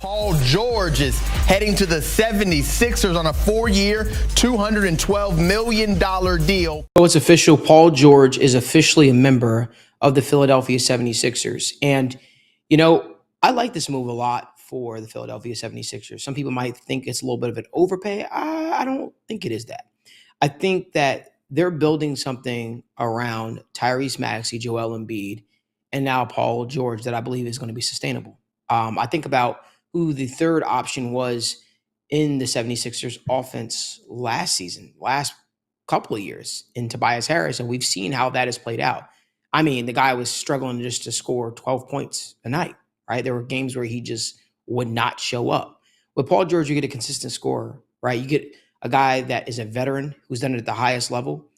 Paul George is heading to the 76ers on a 4-year, $212 million deal. So it's official. Paul George is officially a member of the Philadelphia 76ers. And, I like this move a lot for the Philadelphia 76ers. Some people might think it's a little bit of an overpay. I don't think it is that. I think that they're building something around Tyrese Maxey, Joel Embiid, and now Paul George that I believe is going to be sustainable. I think about who the third option was in the 76ers offense last couple of years in Tobias Harris, and we've seen how that has played out. I mean, the guy was struggling just to score 12 points a night, right? There were games where he just would not show up. With Paul George, you get a consistent scorer, right? You get a guy that is a veteran who's done it at the highest level.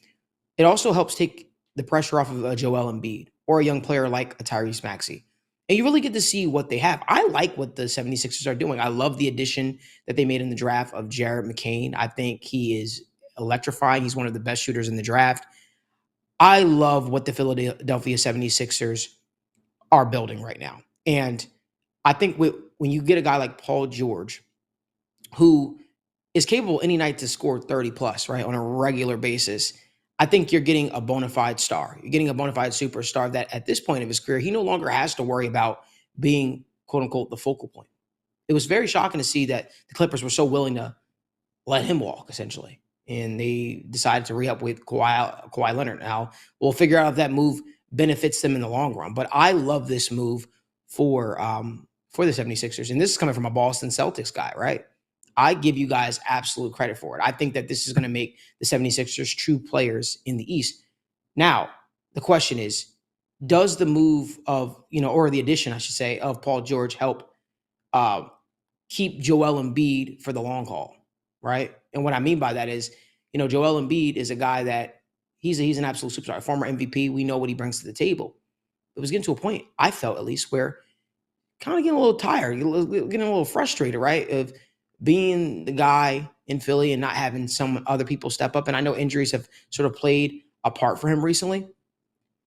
It also helps take the pressure off of a Joel Embiid or a young player like a Tyrese Maxey. And you really get to see what they have. I like what the 76ers are doing. I love the addition that they made in the draft of Jared McCain. I think he is electrifying. He's one of the best shooters in the draft. I love what the Philadelphia 76ers are building right now. And I think when you get a guy like Paul George, who is capable any night to score 30 plus, right, on a regular basis, I think you're getting a bona fide star. You're getting a bona fide superstar that at this point of his career, he no longer has to worry about being, quote unquote, the focal point. It was very shocking to see that the Clippers were so willing to let him walk, essentially. And they decided to re-up with Kawhi Leonard. Now, we'll figure out if that move benefits them in the long run. But I love this move for the 76ers. And this is coming from a Boston Celtics guy, right? I give you guys absolute credit for it. I think that this is going to make the 76ers true players in the East. Now, the question is, does the move of, or the addition, I should say, of Paul George help keep Joel Embiid for the long haul, right? And what I mean by that is, Joel Embiid is a guy that he's an absolute superstar, a former MVP. We know what he brings to the table. It was getting to a point, I felt at least, where kind of getting a little tired, getting a little frustrated, right? Of being the guy in Philly and not having some other people step up. And I know injuries have sort of played a part for him recently.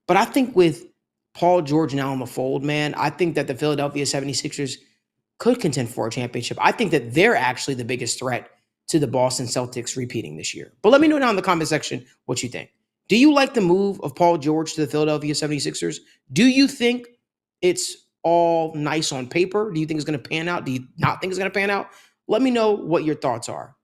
But I think with Paul George now in the fold, man, I think that the Philadelphia 76ers could contend for a championship. I think that they're actually the biggest threat to the Boston Celtics repeating this year. But let me know down in the comment section what you think. Do you like the move of Paul George to the Philadelphia 76ers? Do you think it's all nice on paper? Do you think it's going to pan out? Do you not think it's going to pan out? Let me know what your thoughts are.